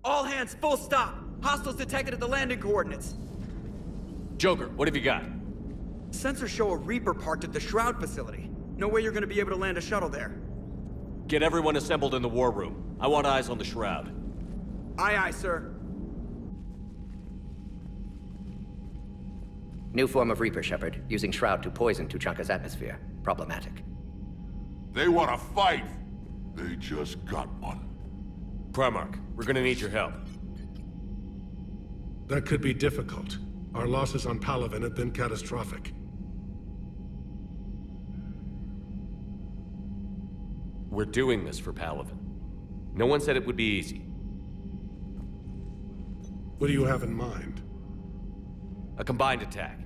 All hands, full stop! Hostiles detected at the landing coordinates. Joker, what have you got? Sensors show a Reaper parked at the Shroud facility. No way you're gonna be able to land a shuttle there. Get everyone assembled in the war room. I want eyes on the Shroud. Aye, aye, sir. New form of Reaper, Shepard, using Shroud to poison Tuchanka's atmosphere. Problematic. They want to fight. They just got one. Primarch, we're gonna need your help. That could be difficult. Our losses on Palaven have been catastrophic. We're doing this for Palaven. No one said it would be easy. What do you have in mind? A combined attack.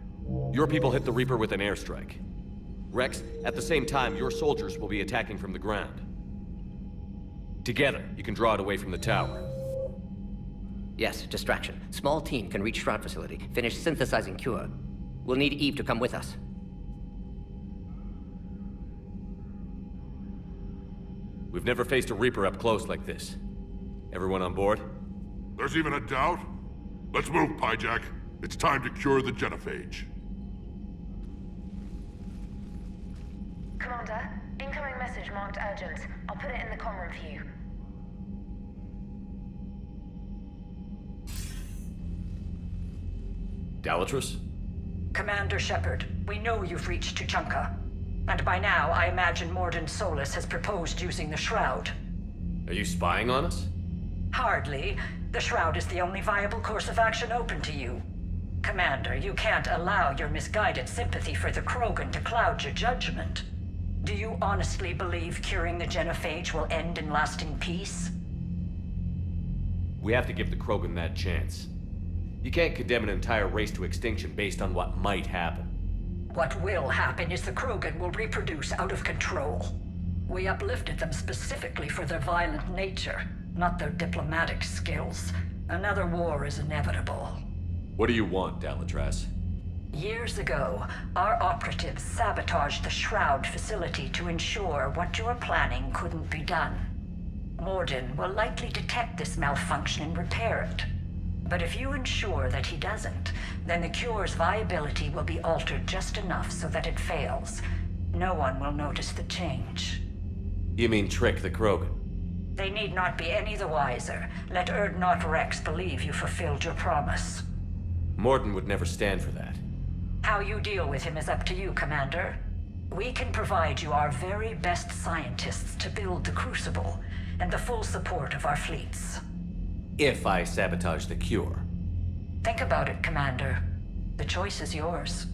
Your people hit the Reaper with an airstrike. Rex, at the same time, your soldiers will be attacking from the ground. Together, you can draw it away from the tower. Yes, distraction. Small team can reach Shroud facility, finish synthesizing cura. We'll need Eve to come with us. We've never faced a Reaper up close like this. Everyone on board? There's even a doubt? Let's move, Pyjack. It's time to cure the Genophage. Commander, incoming message marked urgent. I'll put it in the comm room for you. Dalatrus? Commander Shepard, we know you've reached Tuchanka. And by now, I imagine Morden Solus has proposed using the Shroud. Are you spying on us? Hardly. The Shroud is the only viable course of action open to you. Commander, you can't allow your misguided sympathy for the Krogan to cloud your judgment. Do you honestly believe curing the Genophage will end in lasting peace? We have to give the Krogan that chance. You can't condemn an entire race to extinction based on what might happen. What will happen is the Krogan will reproduce out of control. We uplifted them specifically for their violent nature, not their diplomatic skills. Another war is inevitable. What do you want, Dalatrus? Years ago, our operatives sabotaged the Shroud facility to ensure what you were planning couldn't be done. Morden will likely detect this malfunction and repair it. But if you ensure that he doesn't, then the cure's viability will be altered just enough so that it fails. No one will notice the change. You mean trick the Krogan? They need not be any the wiser. Let Urdnot Rex believe you fulfilled your promise. Morden would never stand for that. How you deal with him is up to you, Commander. We can provide you our very best scientists to build the Crucible, and the full support of our fleets. If I sabotage the cure. Think about it, Commander. The choice is yours.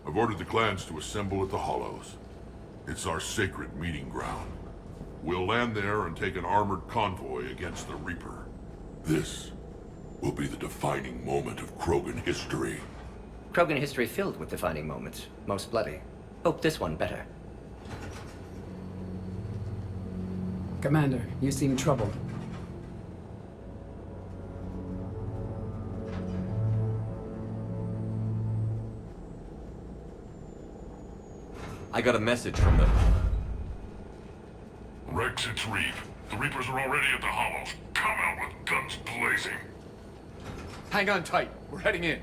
I've ordered the clans to assemble at the Hollows. It's our sacred meeting ground. We'll land there and take an armored convoy against the Reaper. This will be the defining moment of Krogan history. Krogan history filled with defining moments. Most bloody. Hope this one better. Commander, you seem troubled. I got a message from them. Rex, it's Reeve. The Reapers are already at the Hollows. Come out with guns blazing. Hang on tight. We're heading in.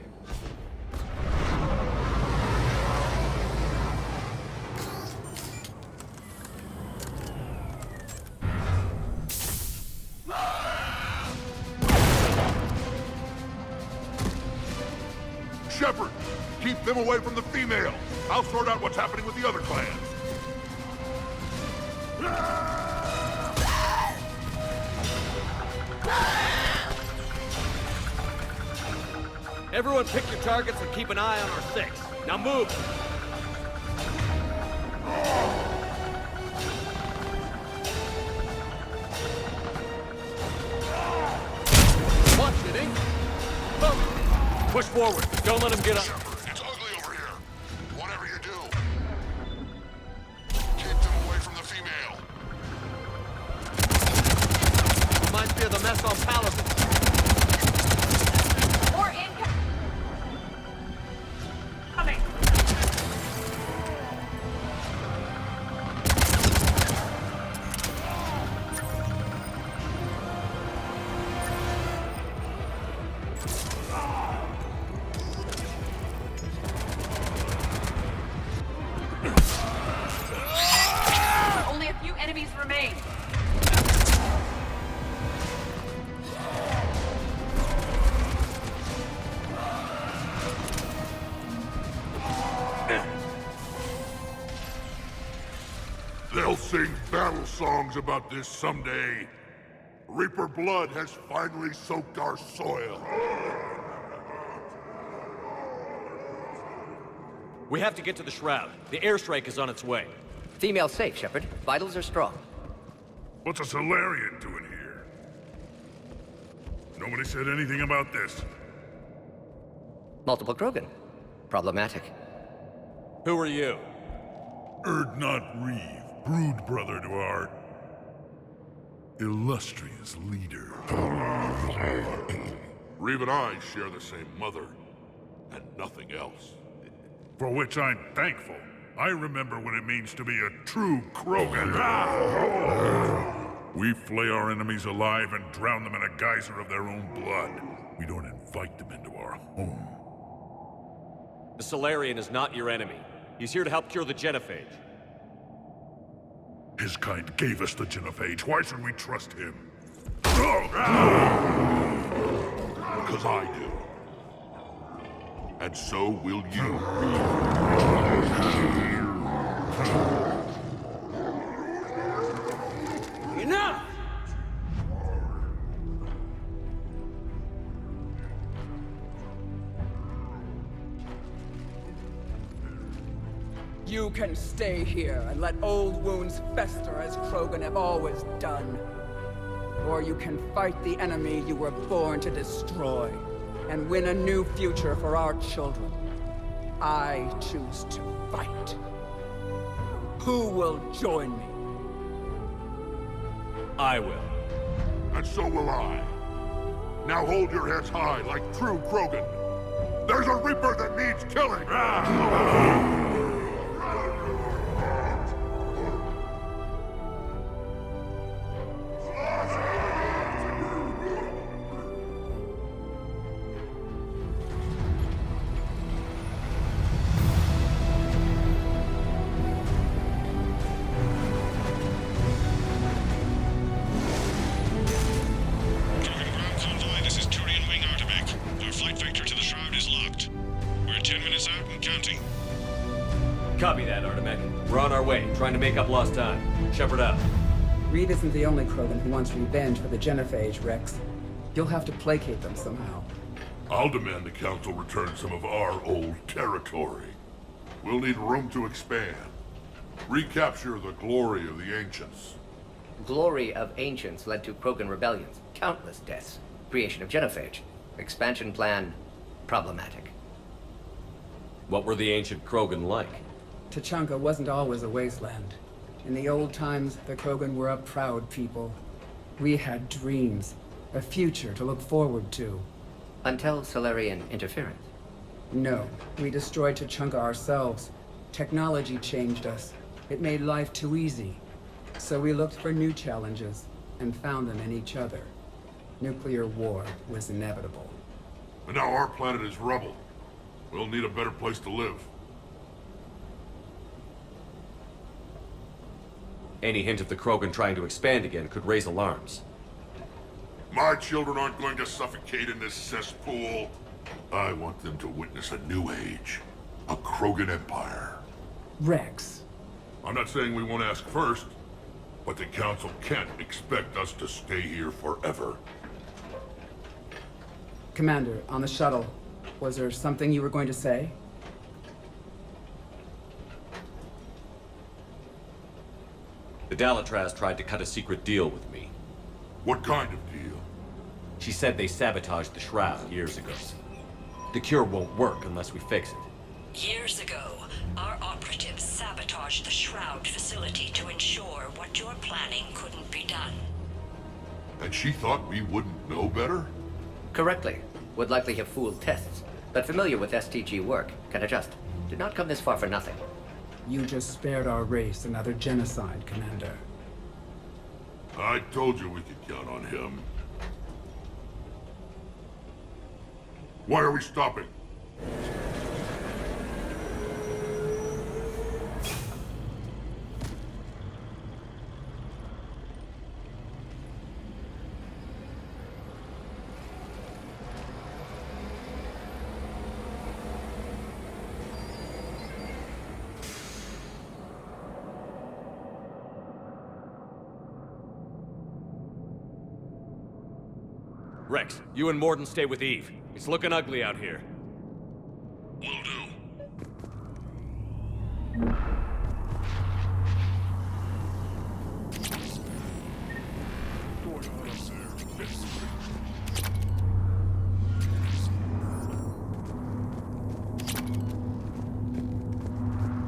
Shepard, keep them away from the female. I'll sort out what's happening with the other clans. Everyone pick your targets and keep an eye on our six. Now move! Watch it, Ink! Push forward. Don't let him get up. Shepard, it's ugly over here. Whatever you do, keep them away from the female. Reminds me of the mess on Paladin. More incoming! Only a few enemies remain. They'll sing battle songs about this someday. Reaper blood has finally soaked our soil. We have to get to the Shroud. The airstrike is on its way. Female safe, Shepard. Vitals are strong. What's a Solarian doing here? Nobody said anything about this. Multiple Krogan. Problematic. Who are you? Erdnot Reeve, brood brother to our illustrious leader. Reeve and I share the same mother, and nothing else. For which I'm thankful. I remember what it means to be a true Krogan. We flay our enemies alive and drown them in a geyser of their own blood. We don't invite them into our home. The Solarian is not your enemy. He's here to help cure the Genophage. His kind gave us the Genophage. Why should we trust him? Because I do. And so will you. Enough! You can stay here and let old wounds fester as Krogan have always done. Or you can fight the enemy you were born to destroy and win a new future for our children. I choose to fight. Who will join me? I will. And so will I. Now hold your heads high like true Krogan. There's a Reaper that needs killing! Copy that, Artemek. We're on our way, trying to make up lost time. Shepard out. Reed isn't the only Krogan who wants revenge for the Genophage, Rex. You'll have to placate them somehow. I'll demand the Council return some of our old territory. We'll need room to expand. Recapture the glory of the Ancients. Glory of Ancients led to Krogan rebellions, countless deaths, creation of Genophage. Expansion plan, problematic. What were the ancient Krogan like? Tuchanka wasn't always a wasteland. In the old times, the Krogan were a proud people. We had dreams, a future to look forward to. Until Solarian interference. No, we destroyed Tuchanka ourselves. Technology changed us. It made life too easy. So we looked for new challenges, and found them in each other. Nuclear war was inevitable. And now our planet is rubble. We'll need a better place to live. Any hint of the Krogan trying to expand again could raise alarms. My children aren't going to suffocate in this cesspool. I want them to witness a new age. A Krogan empire. Rex. I'm not saying we won't ask first, but the Council can't expect us to stay here forever. Commander, on the shuttle, was there something you were going to say? The Dalatraz tried to cut a secret deal with me. What kind of deal? She said they sabotaged the Shroud years ago. The cure won't work unless we fix it. Years ago, our operatives sabotaged the Shroud facility to ensure what you're planning couldn't be done. And she thought we wouldn't know better? Correctly. Would likely have fooled tests, but familiar with STG work, can adjust. Did not come this far for nothing. You just spared our race another genocide, Commander. I told you we could count on him. Why are we stopping? Rex, you and Morden stay with Eve. It's looking ugly out here. Will do.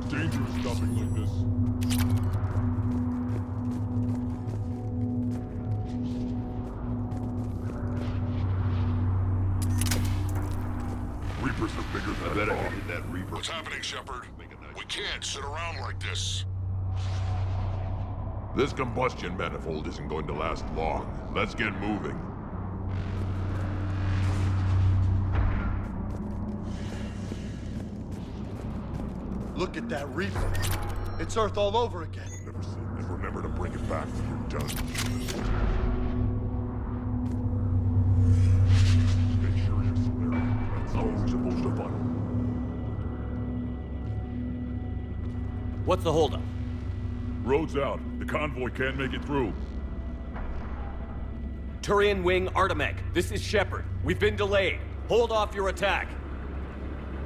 Dangerous stopping like this. Reapers are bigger than I bet I could hit that Reaper. What's happening, Shepard? We can't sit around like this. This combustion manifold isn't going to last long. Let's get moving. Look at that Reaper. It's Earth all over again. Never sin and remember to bring it back when you're done. Make sure you're Solarian. That's all we're supposed to find. What's the holdup? Road's out. The convoy can't make it through. Turian Wing Artemek, this is Shepard. We've been delayed. Hold off your attack.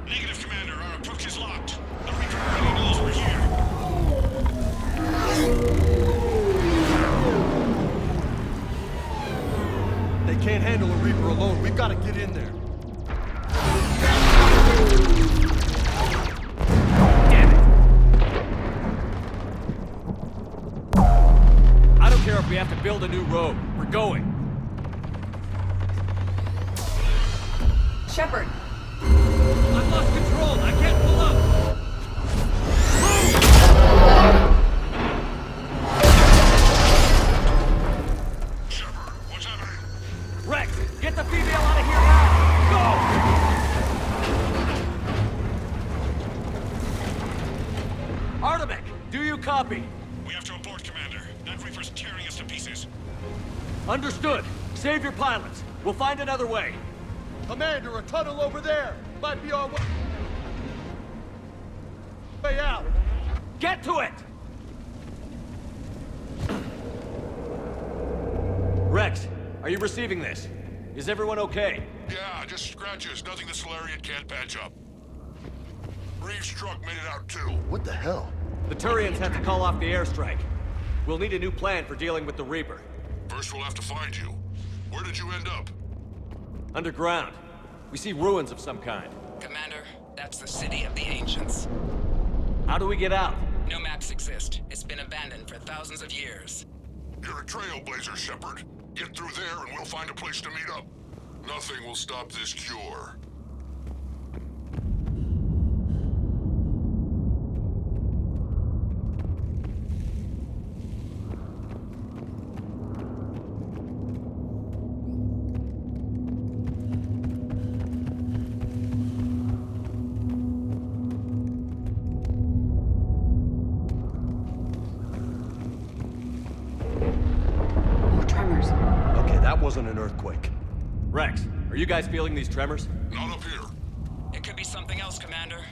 Negative, Commander. Our approach is locked. The Reaper already knows we're here. They can't handle a Reaper alone. We've got to get in there. Damn it! I don't care if we have to build a new road. We're going. Shepard! I've lost control. I can't pull up. Shepard, what's happening? Rex, get the female out of here now! Go! Artemek, do you copy? We have to abort, Commander. That Reaper's tearing us to pieces. Understood. Save your pilots. We'll find another way. Commander, a tunnel over there. Might be our way out. Get to it! Rex, are you receiving this? Is everyone okay? Yeah, just scratches. Nothing the Solarian can't patch up. Reeves' truck made it out too. What the hell? The Turians had to call off the airstrike. We'll need a new plan for dealing with the Reaper. First we'll have to find you. Where did you end up? Underground. We see ruins of some kind. Commander, that's the city of the ancients. How do we get out? No maps exist. It's been abandoned for thousands of years. You're a trailblazer, Shepard. Get through there and we'll find a place to meet up. Nothing will stop this cure. Wasn't an earthquake. Rex, are you guys feeling these tremors? Not up here. It could be something else, Commander.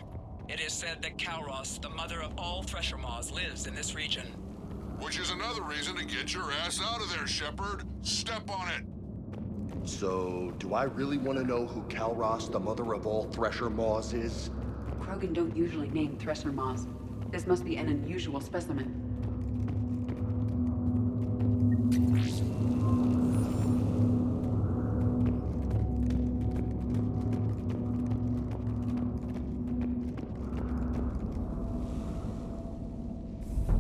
It is said that Calros, the mother of all Thresher Maws, lives in this region. Which is another reason to get your ass out of there, Shepard. Step on it. So, do I really want to know who Calros, the mother of all Thresher Maws, is? Krogan don't usually name Thresher Maws. This must be an unusual specimen.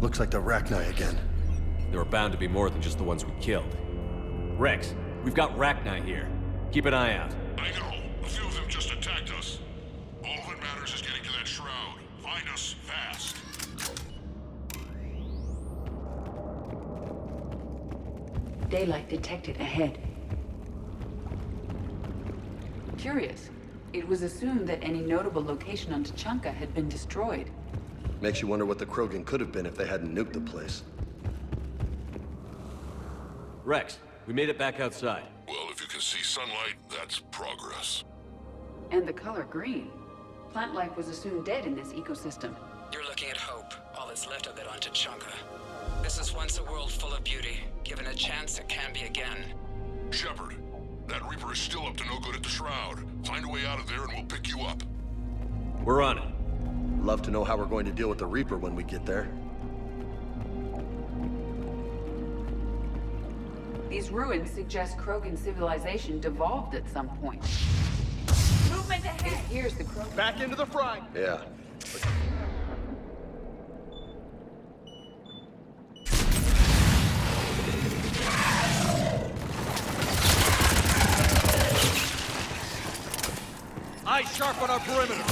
Looks like the Rachni again. There are bound to be more than just the ones we killed. Rex, we've got Rachni here. Keep an eye out. I know. A few of them just attacked us. All that matters is getting to that shroud. Find us fast. Daylight detected ahead. Curious. It was assumed that any notable location on Tuchanka had been destroyed. Makes you wonder what the Krogan could have been if they hadn't nuked the place. Rex, we made it back outside. Well, if you can see sunlight, that's progress. And the color green. Plant life was assumed dead in this ecosystem. You're looking at hope, all that's left of it on Tuchanka. This is once a world full of beauty. Given a chance, it can be again. Shepard, that Reaper is still up to no good at the Shroud. Find a way out of there and we'll pick you up. We're on it. Love to know how we're going to deal with the Reaper when we get there. These ruins suggest Krogan civilization devolved at some point. Movement ahead! It appears the Krogan... Back into the fry! Yeah. Eyes sharp on our perimeter!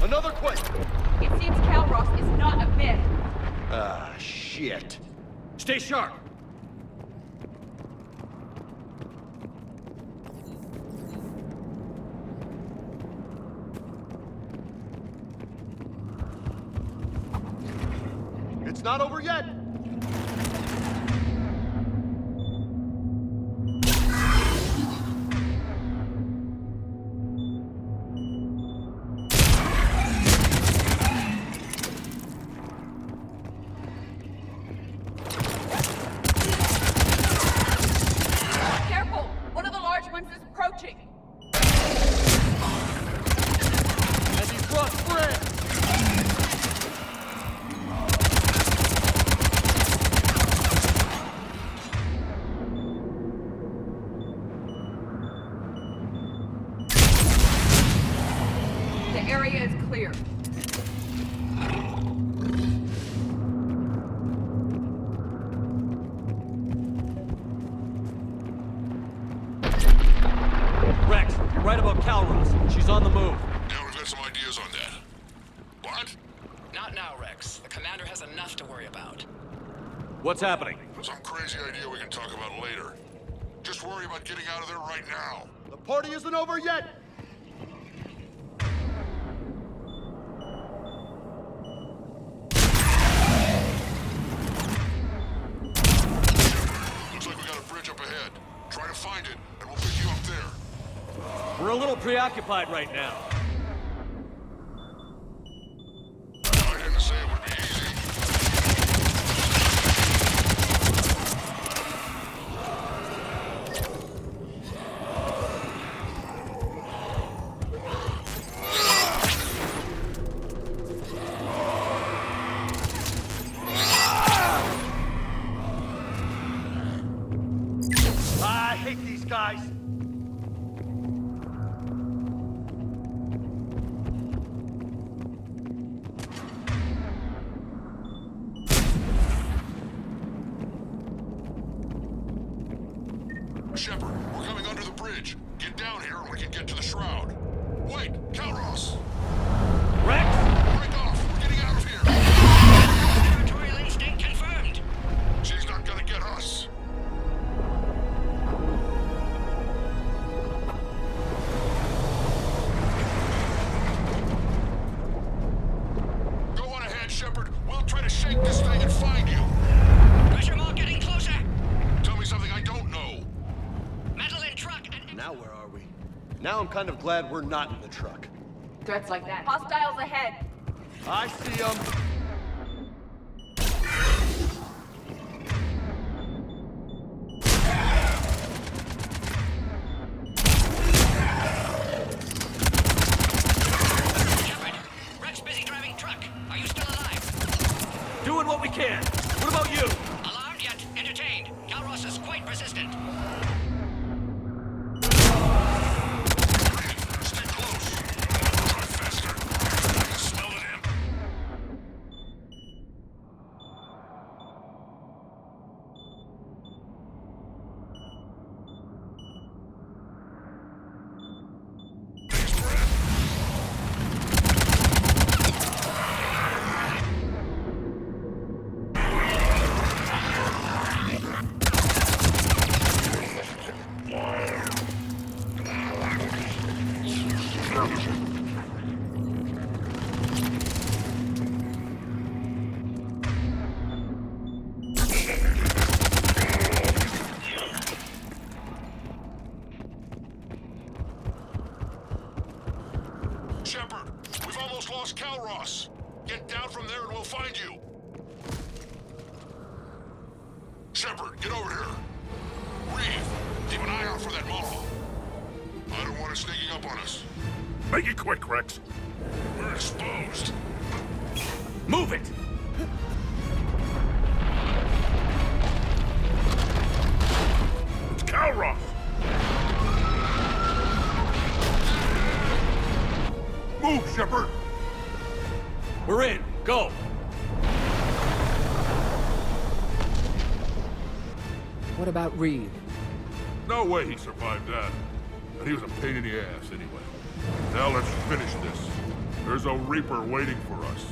Another quake! It seems Calros is not a myth. Ah, shit. Stay sharp! It's not over yet! Careful! One of the large ones is approaching. And he's lost friend! The area is clear. Rex, you're right about Calros. She's on the move. Yeah, we've got some ideas on that. What? Not now, Rex. The commander has enough to worry about. What's happening? Some crazy idea we can talk about later. Just worry about getting out of there right now. The party isn't over yet! Looks like we got a bridge up ahead. Try to find it, and we'll pick you up there. We're a little preoccupied right now. get to the shroud. Wait, Kalros! Rex! Break off! We're getting out of here! Territorial instinct confirmed. She's not gonna get us. Go on ahead, Shepard. We'll try to shake this thing and find you. Pressure mark getting closer. Tell me something I don't know. Metal in truck and... Now where are we? Now I'm kind of glad we're not in the truck. Threats like that. Hostiles ahead. I see them. Shepard, Rex busy driving truck. Are you still alive? Doing what we can. What about you? Alarmed yet entertained. Kalros is quite persistent. Stay close. Drive faster. I can smell it in. Thanks, Brad. Shepard, we've almost lost Kalros. Get down from there and we'll find you. Shepard, get over here. Reeve, keep an eye out for that mall. I don't want it sneaking up on us. Make it quick, Rex. We're exposed. Move it! It's Kalros! Move, Shepard! We're in. Go! What about Reeve? No way he survived that. And he was a pain in the ass anyway. Now let's finish this. There's a Reaper waiting for us.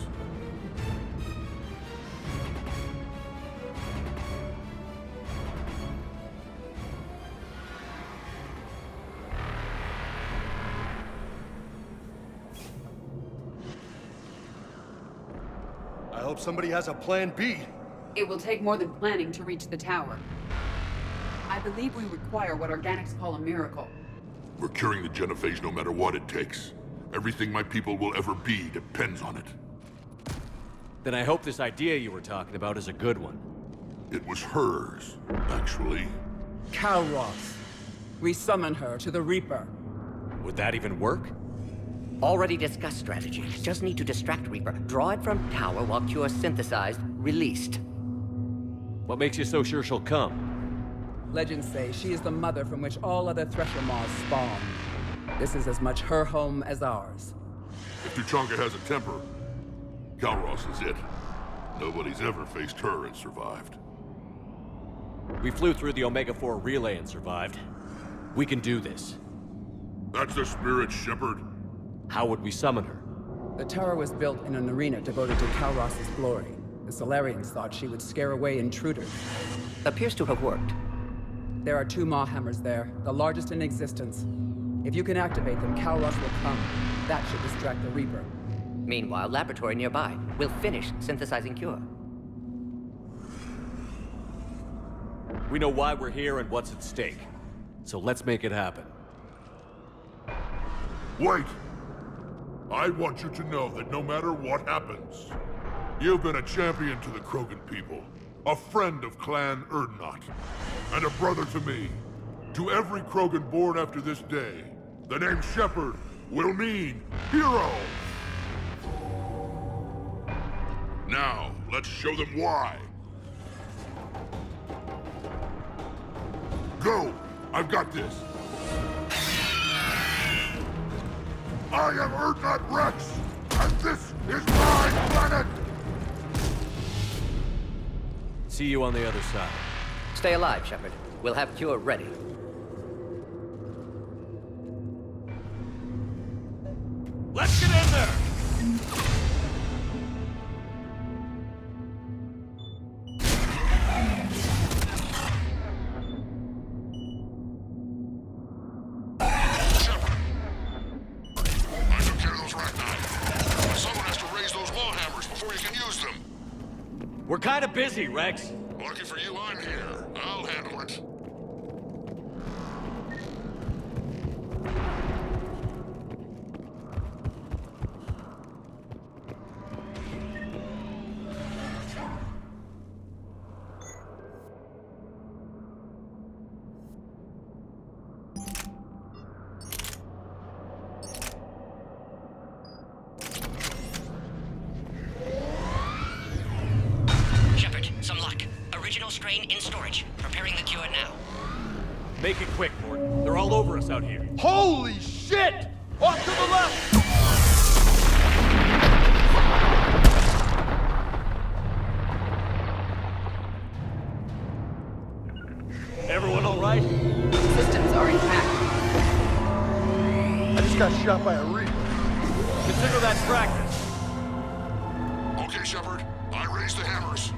I hope somebody has a plan B. It will take more than planning to reach the tower. I believe we require what organics call a miracle. We're curing the Genophage no matter what it takes. Everything my people will ever be depends on it. Then I hope this idea you were talking about is a good one. It was hers, actually. Kalros. We summon her to the Reaper. Would that even work? Already discussed strategy. Just need to distract Reaper. Draw it from tower while cure synthesized, released. What makes you so sure she'll come? Legends say she is the mother from which all other Thresher Maws spawn. This is as much her home as ours. If Tuchanka has a temper, Kalros is it. Nobody's ever faced her and survived. We flew through the Omega-4 relay and survived. We can do this. That's the spirit, Shepard. How would we summon her? The tower was built in an arena devoted to Kalros' glory. The Solarians thought she would scare away intruders. Appears to have worked. There are 2 Maw hammers there, the largest in existence. If you can activate them, Kalros will come. That should distract the Reaper. Meanwhile, laboratory nearby. We'll finish synthesizing cure. We know why we're here and what's at stake. So let's make it happen. Wait! I want you to know that no matter what happens, you've been a champion to the Krogan people, a friend of Clan Erdnot, and a brother to me. To every Krogan born after this day, the name Shepard will mean hero! Now, let's show them why. Go! I've got this! I am Erdnot Rex, and this is my planet! See you on the other side. Stay alive, Shepard. We'll have cure ready. Let's get in there! We're kind of busy, Rex. Lucky for you, I'm here. I'll handle it. Strain in storage. Preparing the cure now. Make it quick, Mort. They're all over us out here. Holy shit! Off to the left! Everyone all right? Systems are intact. I just got shot by a Reaper. Consider that practice. Okay, Shepard. I raised the hammers.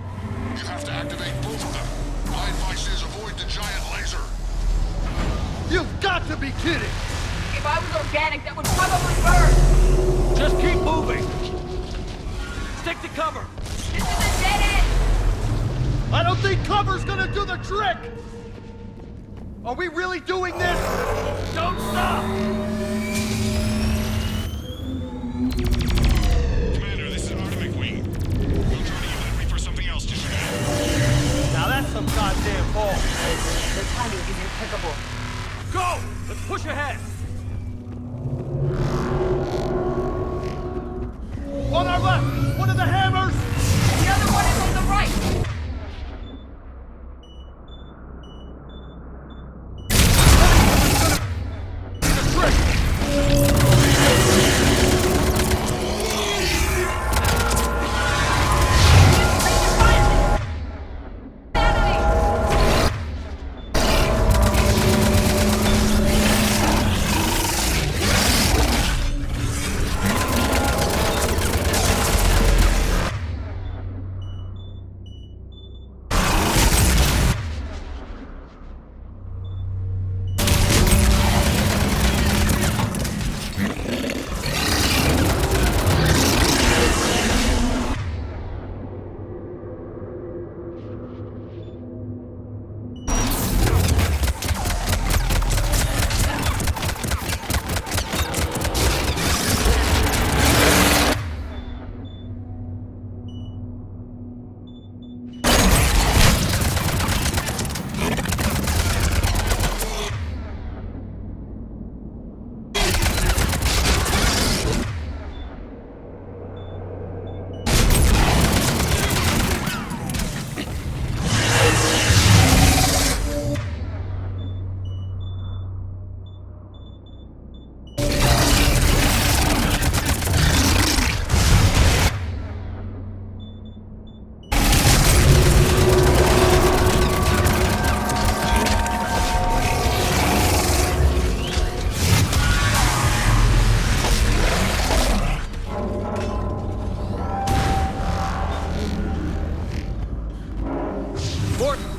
You have to activate both of them. My advice is avoid the giant laser. You've got to be kidding! If I was organic, that would probably burn! Just keep moving! Stick to cover! This is a dead end! I don't think cover's gonna do the trick! Are we really doing this? Don't stop! Commander, this is Artemic Wing. We'll try to give that Reaper something else to shoot at. Now that's some goddamn ball. The timing is impeccable. Go! Let's push ahead! On our left! One of the hammers! The other one is on the right!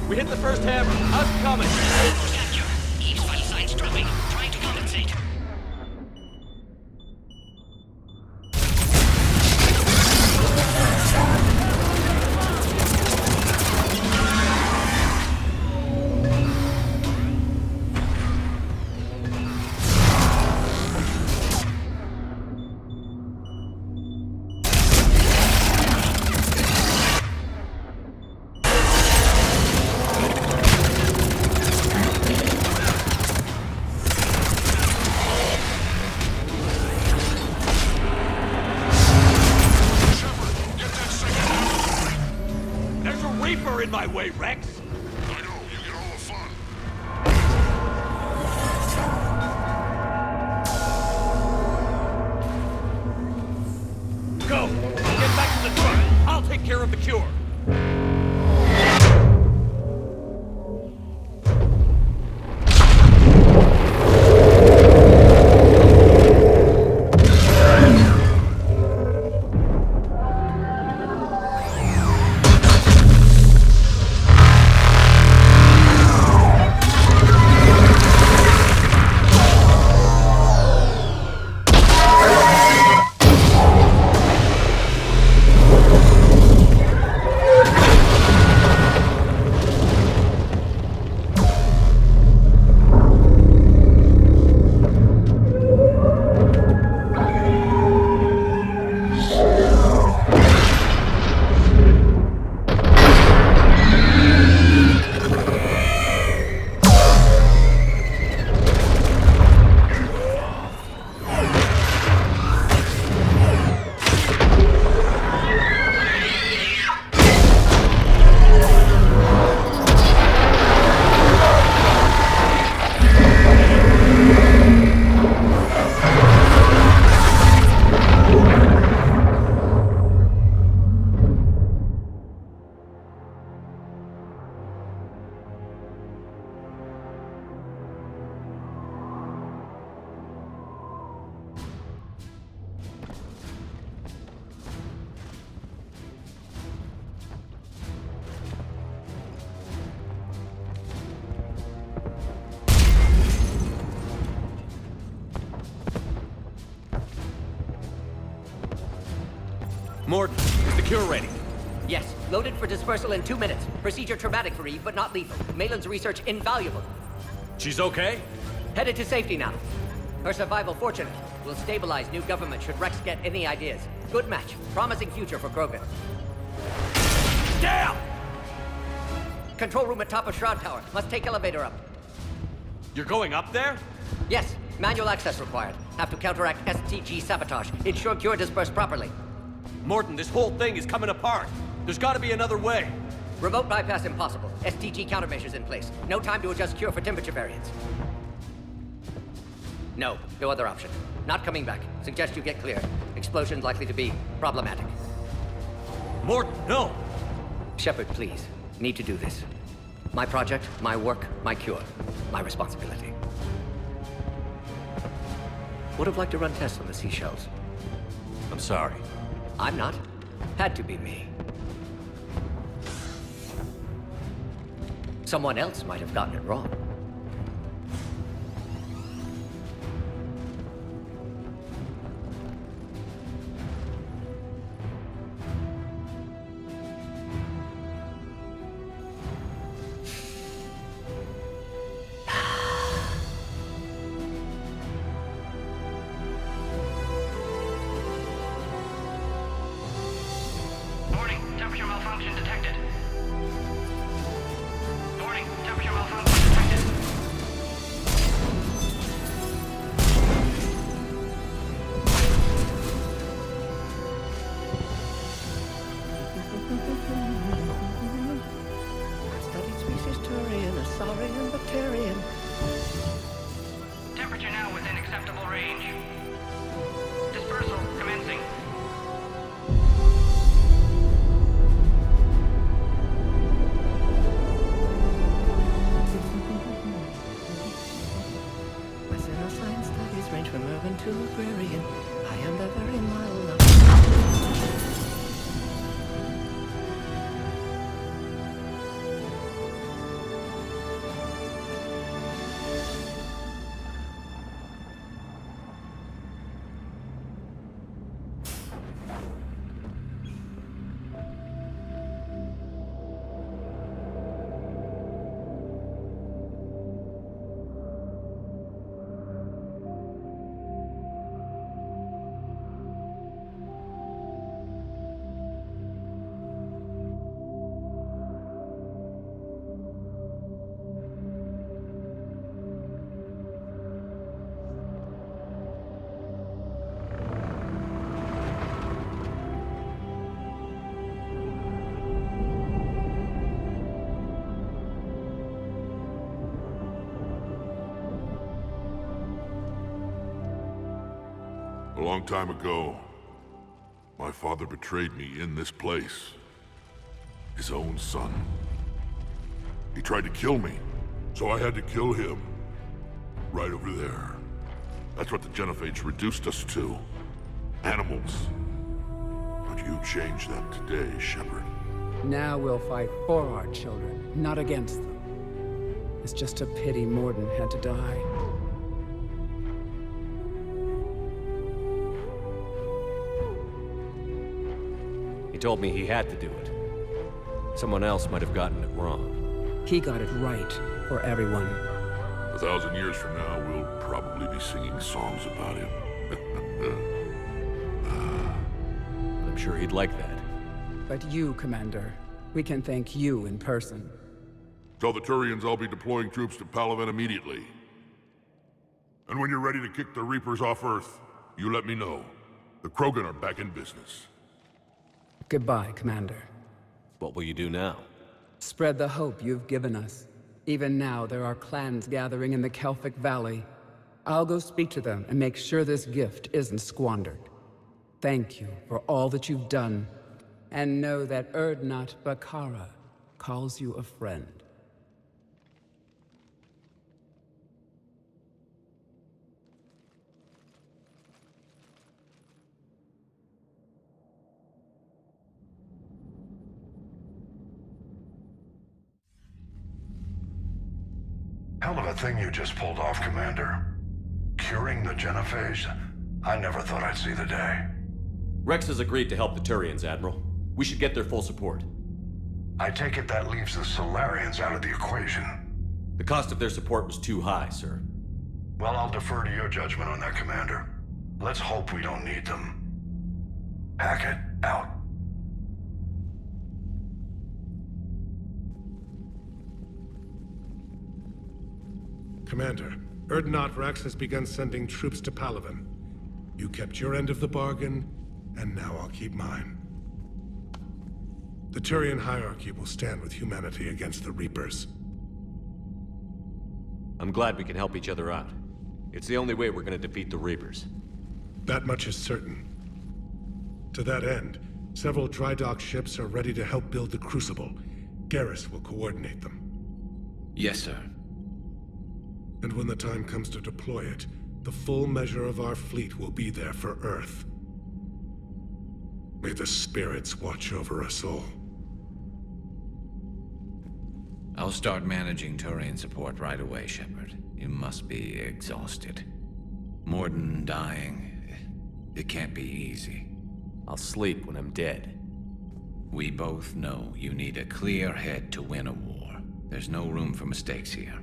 We hit the first hammer. How's it coming? Capture. Eve's vital signs dropping. Trying to compensate. In my way, Rex! I know, you get all the fun. Go! Get back to the truck! I'll take care of the cure! Mort, is the cure ready? Yes, loaded for dispersal in 2 minutes. Procedure traumatic for Eve, but not lethal. Malin's research invaluable. She's okay? Headed to safety now. Her survival fortunate. Will stabilize new government should Rex get any ideas. Good match. Promising future for Krogan. Damn! Control room at top of Shroud Tower. Must take elevator up. You're going up there? Yes, manual access required. Have to counteract STG sabotage. Ensure cure dispersed properly. Morton, this whole thing is coming apart. There's gotta be another way. Remote bypass impossible. STG countermeasures in place. No time to adjust cure for temperature variance. No other option. Not coming back. Suggest you get clear. Explosion's likely to be problematic. Morton, no! Shepard, please. Need to do this. My project, my work, my cure. My responsibility. Would have liked to run tests on the seashells. I'm sorry. I'm not. Had to be me. Someone else might have gotten it wrong. Warning, temperature malfunction detected. Warning, temperature malfunction detected. Studied species Turian, a saurian bacterian. Temperature now within acceptable range. Dispersal commencing. My science studies range from urban to agrarian. I am the very mild of... A long time ago, my father betrayed me in this place. His own son. He tried to kill me, so I had to kill him. Right over there. That's what the Genophage reduced us to. Animals. But you changed them today, Shepard. Now we'll fight for our children, not against them. It's just a pity Morden had to die. He told me he had to do it. Someone else might have gotten it wrong. He got it right for everyone. 1,000 years from now, we'll probably be singing songs about him. I'm sure he'd like that. But you, Commander, we can thank you in person. Tell the Turians I'll be deploying troops to Palaven immediately. And when you're ready to kick the Reapers off Earth, you let me know. The Krogan are back in business. Goodbye, Commander. What will you do now? Spread the hope you've given us. Even now, there are clans gathering in the Kelphic Valley. I'll go speak to them and make sure this gift isn't squandered. Thank you for all that you've done. And know that Erdnot Bakara calls you a friend. Hell of a thing you just pulled off, Commander. Curing the Genophage? I never thought I'd see the day. Rex has agreed to help the Turians, Admiral. We should get their full support. I take it that leaves the Solarians out of the equation. The cost of their support was too high, sir. Well, I'll defer to your judgment on that, Commander. Let's hope we don't need them. Hackett, out. Commander, Urdnot Rex has begun sending troops to Palaven. You kept your end of the bargain, and now I'll keep mine. The Turian hierarchy will stand with humanity against the Reapers. I'm glad we can help each other out. It's the only way we're gonna defeat the Reapers. That much is certain. To that end, several dry dock ships are ready to help build the Crucible. Garrus will coordinate them. Yes, sir. And when the time comes to deploy it, the full measure of our fleet will be there for Earth. May the spirits watch over us all. I'll start managing Turian support right away, Shepard. You must be exhausted. Morden dying, it can't be easy. I'll sleep when I'm dead. We both know you need a clear head to win a war. There's no room for mistakes here.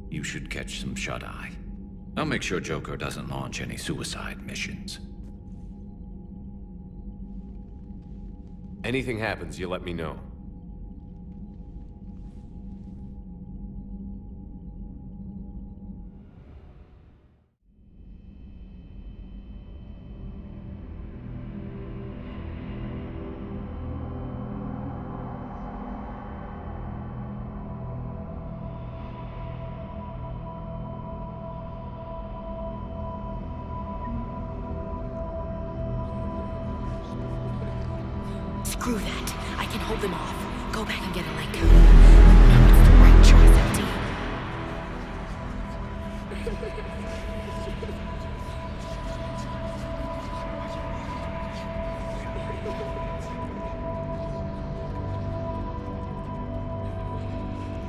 You should catch some shut-eye. I'll make sure Joker doesn't launch any suicide missions. Anything happens, you let me know. Screw that. I can hold them off. Go back and get a light code. No, it's the right choice, LT.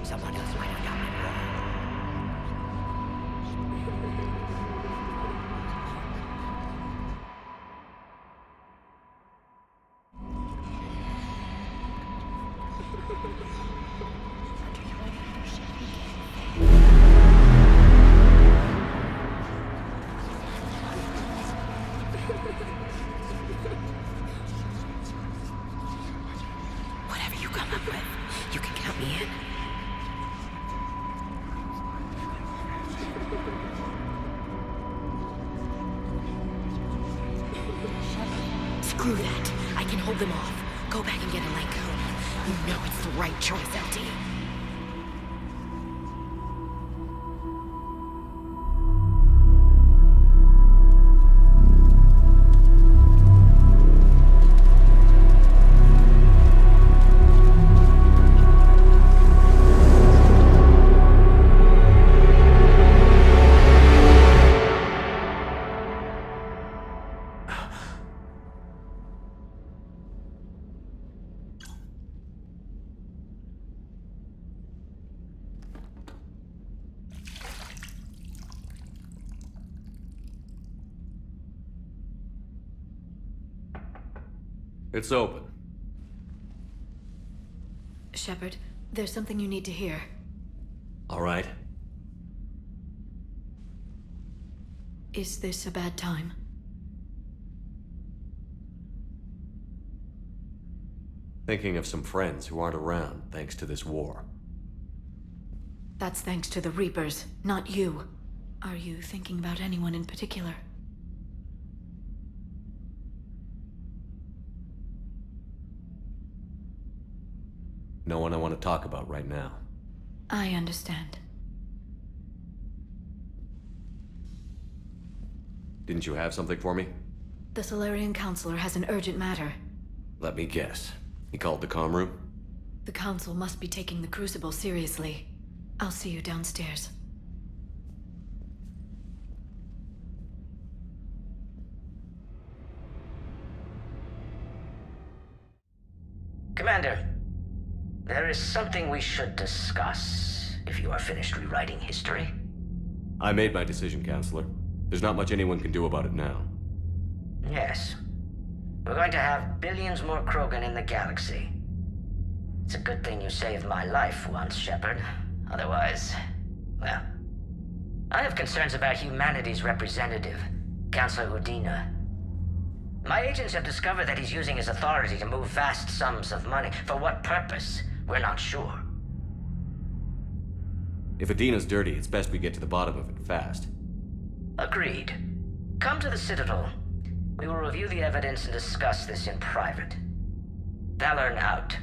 Someone else might have gotten it wrong. Whatever you come up with, you can count me in. Screw that. I can hold them off. Go back and get a light code. You know it's the right choice, LT. It's open. Shepard, there's something you need to hear. All right. Is this a bad time? Thinking of some friends who aren't around thanks to this war. That's thanks to the Reapers, not you. Are you thinking about anyone in particular? No one I want to talk about right now. I understand. Didn't you have something for me? The Solarian Counselor has an urgent matter. Let me guess. He called the comm room? The Council must be taking the Crucible seriously. I'll see you downstairs. Commander, there is something we should discuss, if you are finished rewriting history. I made my decision, Counselor. There's not much anyone can do about it now. Yes. We're going to have billions more Krogan in the galaxy. It's a good thing you saved my life once, Shepard. Otherwise, well... I have concerns about humanity's representative, Councillor Udina. My agents have discovered that he's using his authority to move vast sums of money. For what purpose? We're not sure. If Adina's dirty, it's best we get to the bottom of it fast. Agreed. Come to the Citadel. We will review the evidence and discuss this in private. Valorn out.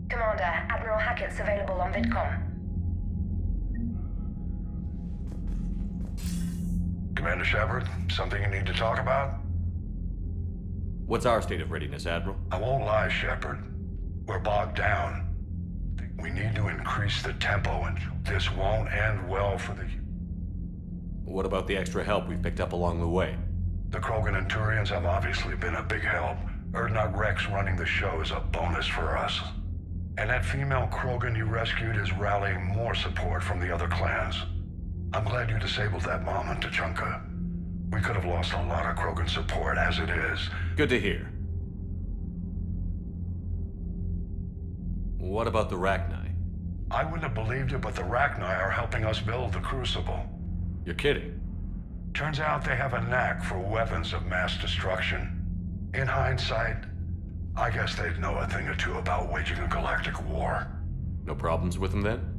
Commander, Admiral Hackett's available on VidCom. Commander Shepard, something you need to talk about? What's our state of readiness, Admiral? I won't lie, Shepard. We're bogged down. We need to increase the tempo, and this won't end well for the... What about the extra help we've picked up along the way? The Krogan and Turians have obviously been a big help. Urdnot Rex running the show is a bonus for us. And that female Krogan you rescued is rallying more support from the other clans. I'm glad you disabled that bomb on Tuchanka. We could have lost a lot of Krogan support as it is. Good to hear. What about the Rachni? I wouldn't have believed it, but the Rachni are helping us build the Crucible. You're kidding. Turns out they have a knack for weapons of mass destruction. In hindsight, I guess they'd know a thing or two about waging a galactic war. No problems with them then?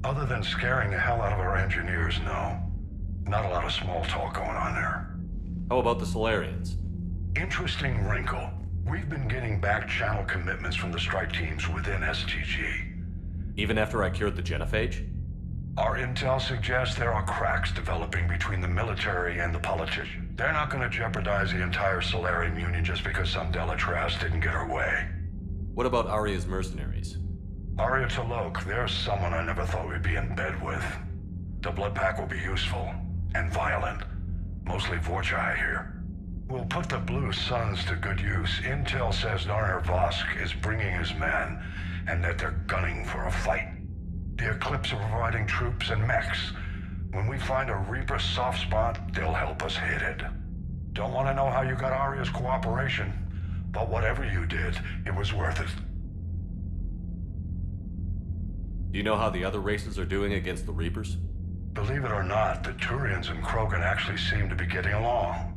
Other than scaring the hell out of our engineers, no. Not a lot of small talk going on there. How about the Solarians? Interesting wrinkle. We've been getting back channel commitments from the strike teams within STG. Even after I cured the Genophage? Our intel suggests there are cracks developing between the military and the politicians. They're not going to jeopardize the entire Solarian Union just because some Delatras didn't get her way. What about Aria's mercenaries? Aria T'Loak, there's someone I never thought we'd be in bed with. The blood pack will be useful, and violent. Mostly Vorchai here. We'll put the Blue Suns to good use. Intel says Narner Vosk is bringing his men, and that they're gunning for a fight. The Eclipse are providing troops and mechs. When we find a Reaper soft spot, they'll help us hit it. Don't want to know how you got Aria's cooperation, but whatever you did, it was worth it. Do you know how the other races are doing against the Reapers? Believe it or not, the Turians and Krogan actually seem to be getting along.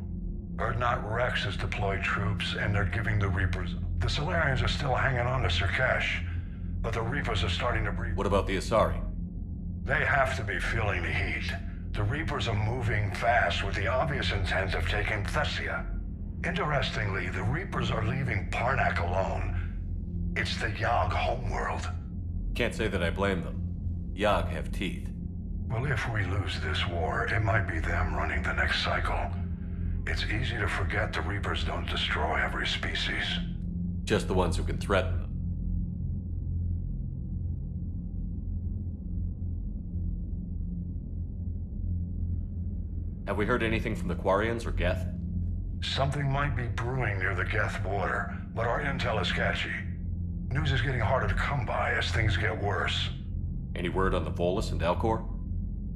Urdnot Rex has deployed troops, and they're giving the Reapers... The Solarians are still hanging on to Sirkesh, but the Reapers are starting to breathe. What about the Asari? They have to be feeling the heat. The Reapers are moving fast with the obvious intent of taking Thessia. Interestingly, the Reapers are leaving Parnak alone. It's the Yog homeworld. Can't say that I blame them. Yog have teeth. Well, if we lose this war, it might be them running the next cycle. It's easy to forget the Reapers don't destroy every species. Just the ones who can threaten them. Have we heard anything from the Quarians or Geth? Something might be brewing near the Geth border, but our intel is sketchy. News is getting harder to come by as things get worse. Any word on the Volus and Elcor?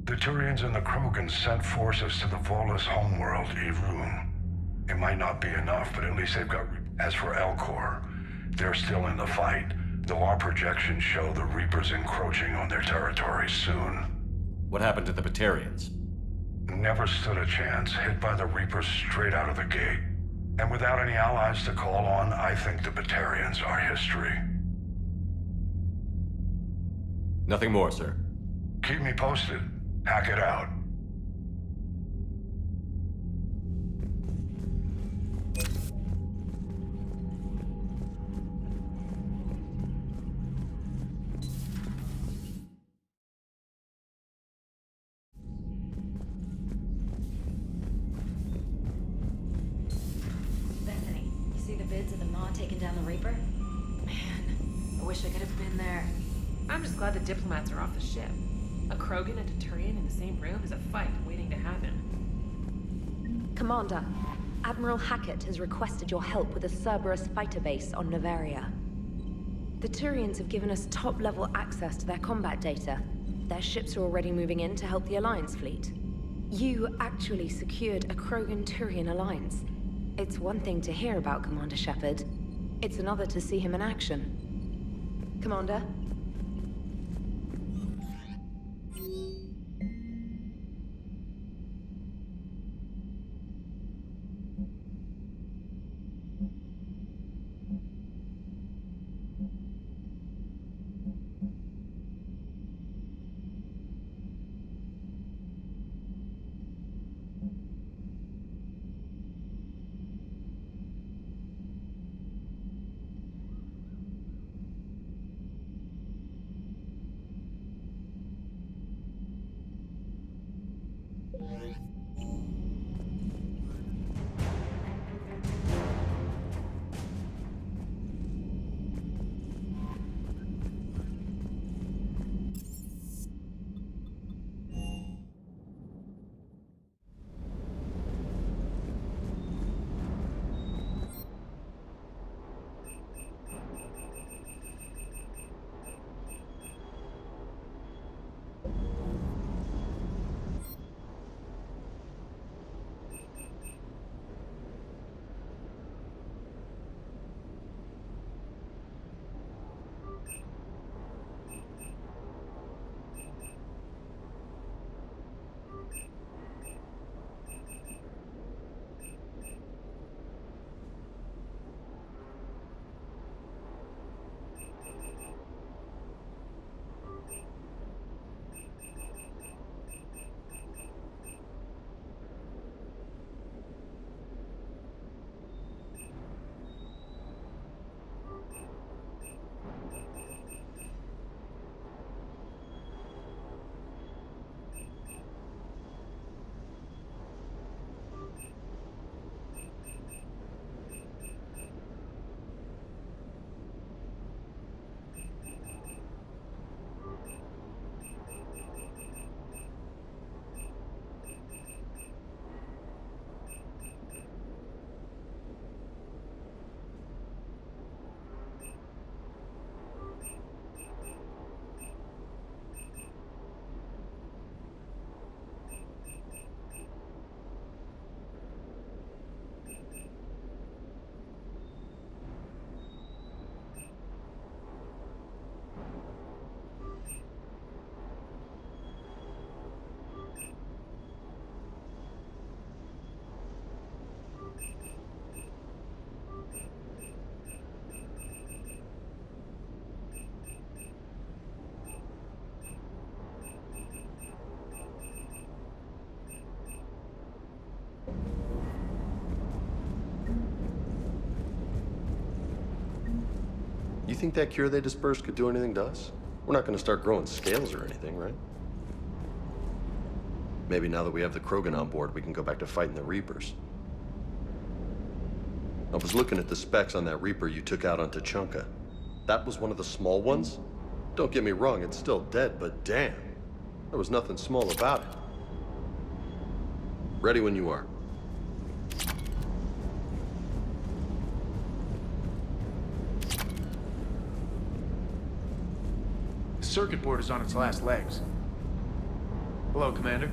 The Turians and the Krogan sent forces to the Volus homeworld, Irun. It might not be enough, but at least they've got... As for Elcor, they're still in the fight, though our projections show the Reapers encroaching on their territory soon. What happened to the Batarians? Never stood a chance, hit by the Reapers straight out of the gate. And without any allies to call on, I think the Batarians are history. Nothing more, sir. Keep me posted. Hack it out. Bethany, you see the vids of the Maw taking down the Reaper? Man, I wish I could have been there. I'm just glad the diplomats are off the ship. A Krogan and a Turian in the same room is a fight waiting to happen. Commander, Admiral Hackett has requested your help with a Cerberus fighter base on Novaria. The Turians have given us top-level access to their combat data. Their ships are already moving in to help the Alliance fleet. You actually secured a Krogan-Turian alliance. It's one thing to hear about Commander Shepard. It's another to see him in action. Commander? You think that cure they dispersed could do anything to us? We're not gonna start growing scales or anything, right? Maybe now that we have the Krogan on board, we can go back to fighting the Reapers. I was looking at the specs on that Reaper you took out on Tuchanka. That was one of the small ones? Don't get me wrong, it's still dead, but damn. There was nothing small about it. Ready when you are. The circuit board is on its last legs. Hello, Commander.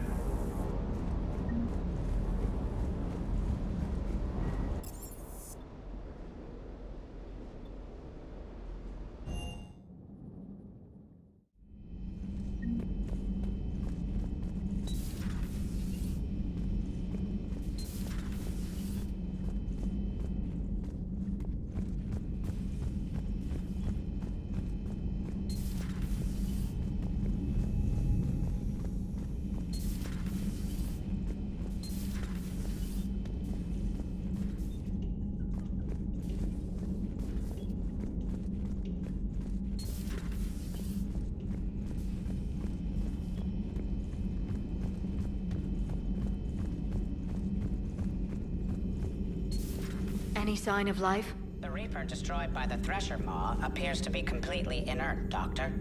Any sign of life? The Reaper destroyed by the Thresher Maw appears to be completely inert, Doctor.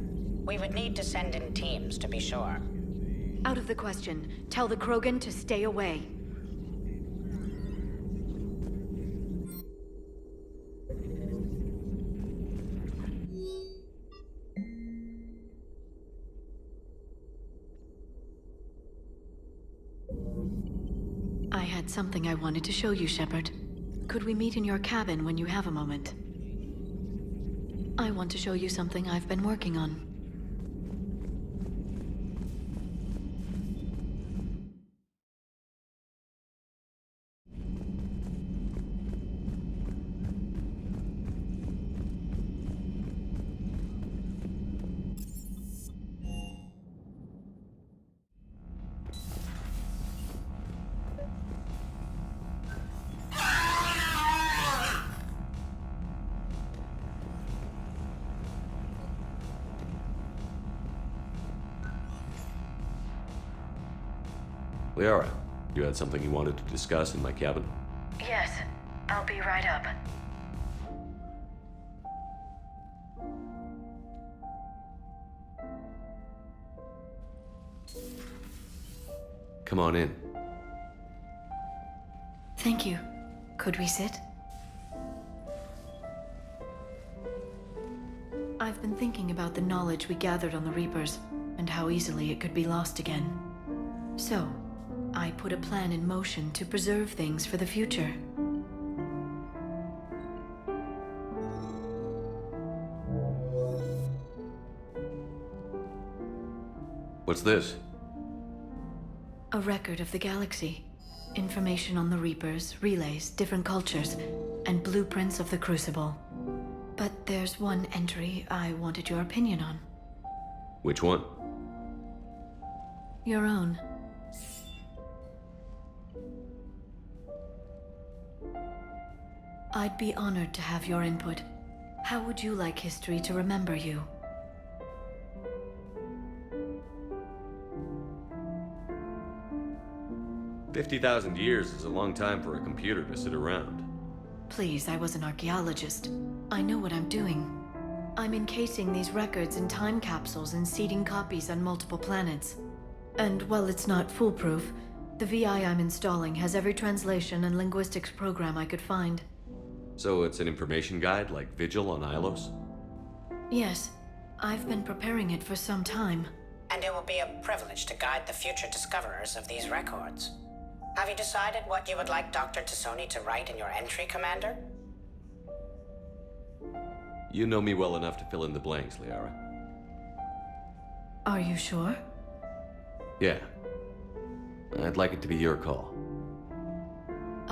We would need to send in teams to be sure. Out of the question. Tell the Krogan to stay away. I had something I wanted to show you, Shepard. could we meet in your cabin when you have a moment? I want to show you something I've been working on. Liara, you had something you wanted to discuss in my cabin? Yes, I'll be right up. Come on in. Thank you. Could we sit? I've been thinking about the knowledge we gathered on the Reapers, and how easily it could be lost again. So, I put a plan in motion to preserve things for the future. What's this? A record of the galaxy. Information on the Reapers, relays, different cultures, and blueprints of the Crucible. But there's one entry I wanted your opinion on. Which one? Your own. I'd be honored to have your input. How would you like history to remember you? $50,000 years is a long time for a computer to sit around. Please, I was an archaeologist. I know what I'm doing. I'm encasing these records in time capsules and seeding copies on multiple planets. And while it's not foolproof, the VI I'm installing has every translation and linguistics program I could find. So it's an information guide like Vigil on Ilos? Yes, I've been preparing it for some time. And it will be a privilege to guide the future discoverers of these records. Have you decided what you would like Dr. Tassoni to write in your entry, Commander? You know me well enough to fill in the blanks, Liara. Are you sure? Yeah. I'd like it to be your call.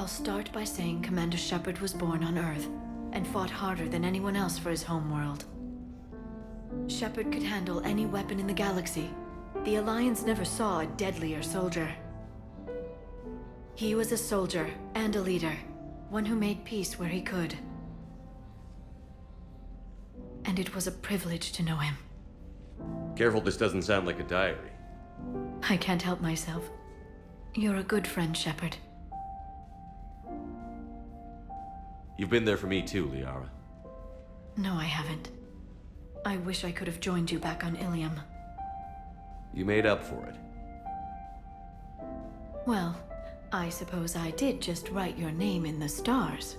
I'll start by saying Commander Shepard was born on Earth and fought harder than anyone else for his homeworld. Shepard could handle any weapon in the galaxy. The Alliance never saw a deadlier soldier. He was a soldier and a leader, one who made peace where he could. And it was a privilege to know him. Careful this doesn't sound like a diary. I can't help myself. You're a good friend, Shepard. You've been there for me too, Liara. No, I haven't. I wish I could have joined you back on Ilium. You made up for it. Well, I suppose I did just write your name in the stars.